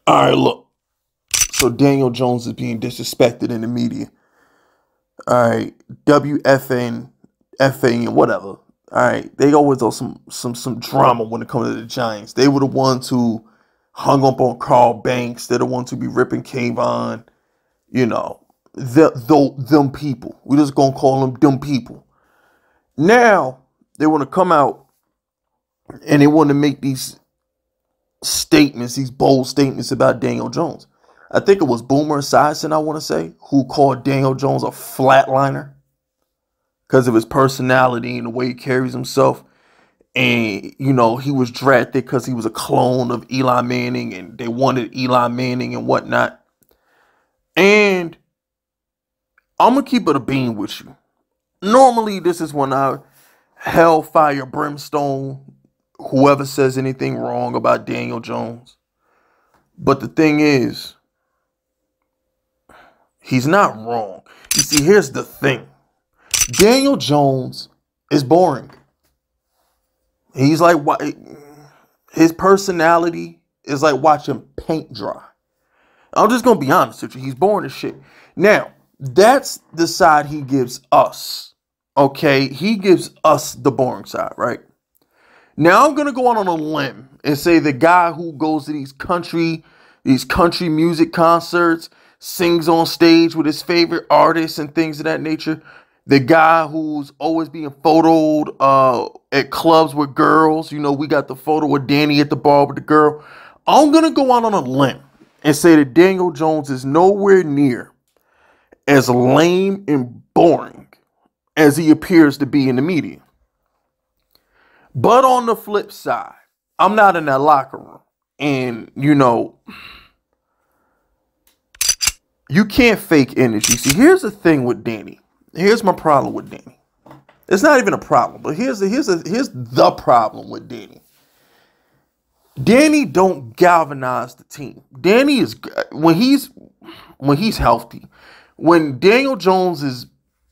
All right, look. So Daniel Jones is being disrespected in the media. All right, WFAN, FAN, whatever. All right, they always on some drama when it comes to the Giants. They were the ones who hung up on Carl Banks. They're the ones who be ripping Kayvon. You know, them people. We just gonna call them people. Now they want to come out and they want to make these statements, these bold statements about Daniel Jones. I think it was Boomer Esiason, I want to say, who called Daniel Jones a flatliner because of his personality and the way he carries himself. And, you know, he was drafted because he was a clone of Eli Manning and they wanted Eli Manning and whatnot. And I'm going to keep it a bean with you. Normally, this is when I hellfire brimstone whoever says anything wrong about Daniel Jones. But the thing is, he's not wrong. You see, here's the thing. Daniel Jones is boring. He's like, his personality is like watching paint dry. I'm just going to be honest with you. He's boring as shit. Now, that's the side he gives us. Okay? He gives us the boring side, right? Now, I'm going to go out on a limb and say the guy who goes to these country music concerts, sings on stage with his favorite artists and things of that nature. The guy who's always being photoed at clubs with girls. You know, we got the photo of Danny at the bar with the girl. I'm going to go out on a limb and say that Daniel Jones is nowhere near as lame and boring as he appears to be in the media. But on the flip side, I'm not in that locker room. And, you know, you can't fake energy. See, here's the thing with Danny. Here's my problem with Danny. It's not even a problem, but here's the problem with Danny. Danny don't galvanize the team. Danny is when he's healthy. When Daniel Jones is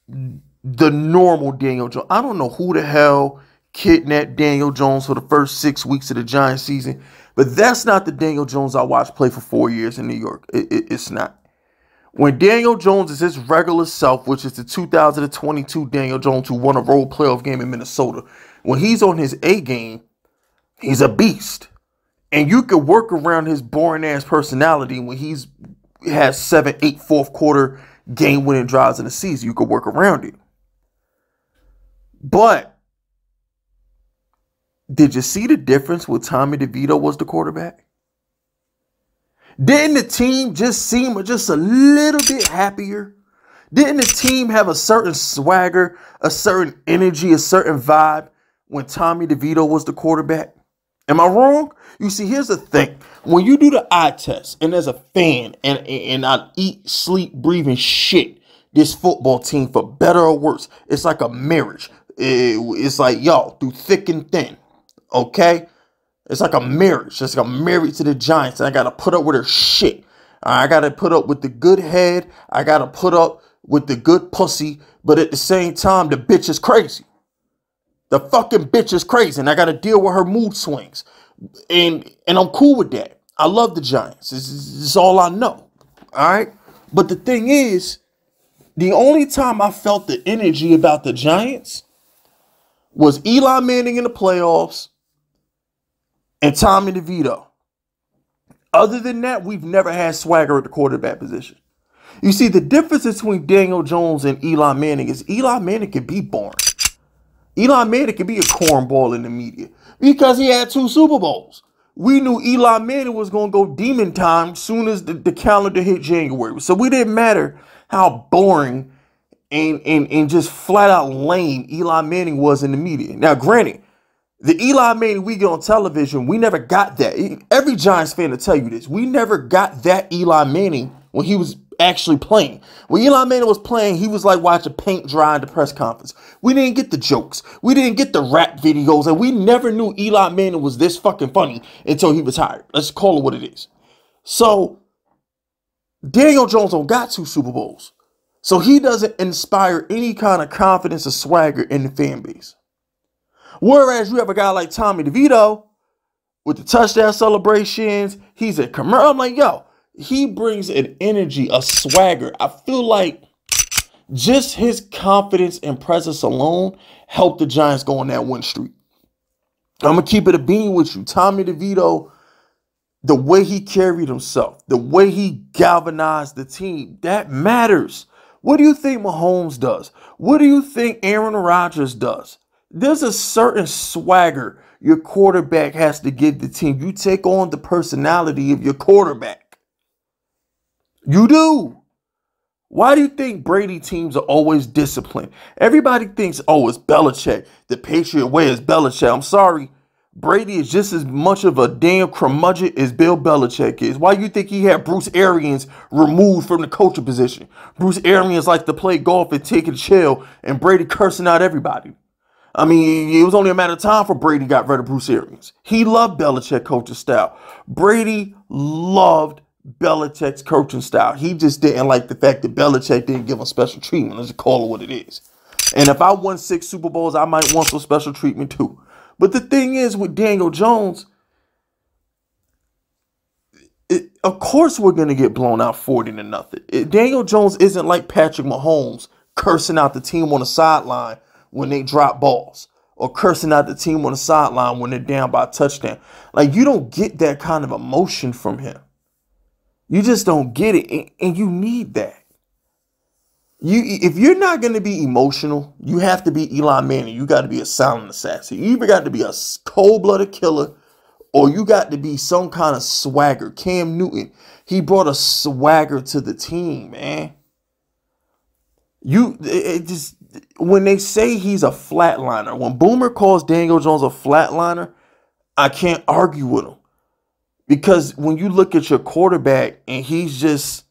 the normal Daniel Jones. I don't know who the hell kidnapped Daniel Jones for the first 6 weeks of the Giants season, but that's not the Daniel Jones I watched play for 4 years in New York. It's not. When Daniel Jones is his regular self, which is the 2022 Daniel Jones who won a road playoff game in Minnesota, when he's on his A game, he's a beast. And you can work around his boring-ass personality when he has 7, 8 fourth quarter game-winning drives in the season. You could work around it. But did you see the difference when Tommy DeVito was the quarterback? Didn't the team just seem just a little bit happier? Didn't the team have a certain swagger, a certain energy, a certain vibe when Tommy DeVito was the quarterback? Am I wrong? You see, here's the thing. When you do the eye test, and as a fan, and I eat, sleep, breathe, and shit this football team for better or worse, it's like a marriage. It's like, yo, through thick and thin, okay? It's like a marriage. It's like I'm married to the Giants, and I got to put up with her shit. I got to put up with the good head. I got to put up with the good pussy, but at the same time, the bitch is crazy. The fucking bitch is crazy, and I got to deal with her mood swings. And I'm cool with that. I love the Giants. This is all I know. All right? But the thing is, the only time I felt the energy about the Giants was Eli Manning in the playoffs and Tommy DeVito. Other than that, we've never had swagger at the quarterback position. You see, the difference between Daniel Jones and Eli Manning is Eli Manning can be boring. Eli Manning can be a cornball in the media because he had 2 Super Bowls. We knew Eli Manning was going to go demon time as soon as the calendar hit January. So we didn't matter how boring and just flat out lame Eli Manning was in the media. Now, granted, the Eli Manning we get on television, we never got that. Every Giants fan will tell you this. We never got that Eli Manning when he was actually playing. When Eli Manning was playing, he was like watching paint dry in the press conference. We didn't get the jokes. We didn't get the rap videos. And we never knew Eli Manning was this fucking funny until he retired. Let's call it what it is. So, Daniel Jones don't got 2 Super Bowls. So, he doesn't inspire any kind of confidence or swagger in the fan base. Whereas you have a guy like Tommy DeVito, with the touchdown celebrations. He's a commercial. I'm like, yo, he brings an energy, a swagger. I feel like just his confidence and presence alone helped the Giants go on that win streak. I'm going to keep it a bean with you. Tommy DeVito, the way he carried himself, the way he galvanized the team, that matters. What do you think Mahomes does? What do you think Aaron Rodgers does? There's a certain swagger your quarterback has to give the team. You take on the personality of your quarterback. You do. Why do you think Brady teams are always disciplined? Everybody thinks, oh, it's Belichick. The Patriot way is Belichick. I'm sorry. Brady is just as much of a damn curmudgeon as Bill Belichick is. Why do you think he had Bruce Arians removed from the coaching position? Bruce Arians likes to play golf and take a chill, and Brady cursing out everybody. I mean, it was only a matter of time for Brady got rid of Bruce Arians. He loved Belichick coaching style. Brady loved Belichick's coaching style. He just didn't like the fact that Belichick didn't give him special treatment. Let's just call it what it is. And if I won 6 Super Bowls, I might want some special treatment too. But the thing is with Daniel Jones, of course we're going to get blown out 40-0. Daniel Jones isn't like Patrick Mahomes cursing out the team on the sideline when they drop balls, or cursing out the team on the sideline when they're down by a touchdown. Like, you don't get that kind of emotion from him. You just don't get it, and you need that. If you're not going to be emotional, you have to be Eli Manning. You got to be a silent assassin. You either got to be a cold-blooded killer, or you got to be some kind of swagger. Cam Newton, he brought a swagger to the team, man. When they say he's a flatliner, when Boomer calls Daniel Jones a flatliner, I can't argue with him. Because when you look at your quarterback and he's just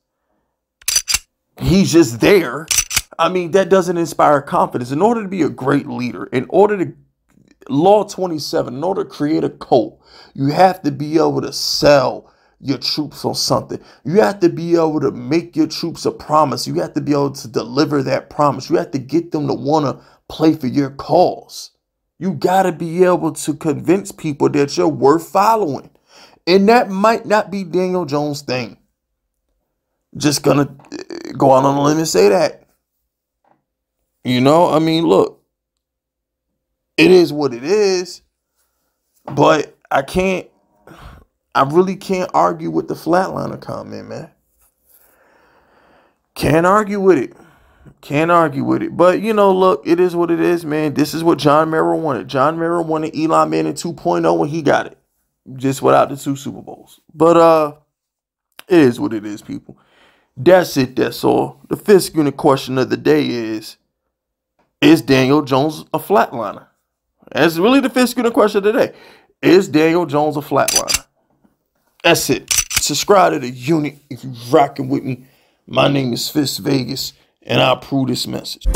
there, I mean, that doesn't inspire confidence. In order to be a great leader, in order to, Law 27, in order to create a cult, you have to be able to sell your troops on something. You have to be able to make your troops a promise. You have to be able to deliver that promise. You have to get them to want to play for your cause. You got to be able to convince people that you're worth following. And that might not be Daniel Jones' thing. Just gonna go out on a limb and say that. You know, I mean, look, it is what it is. But I really can't argue with the flatliner comment, man. Can't argue with it. Can't argue with it. But, you know, look, it is what it is, man. This is what John Mara wanted. John Mara wanted Eli Manning 2.0 when he got it. Just without the 2 Super Bowls. But it is what it is, people. That's it. That's all. The fifth unit question of the day is Daniel Jones a flatliner? That's really the fifth unit question of the day. Is Daniel Jones a flatliner? That's it. Subscribe to the unit if you're rocking with me. My name is Fist Vegas, and I approve this message.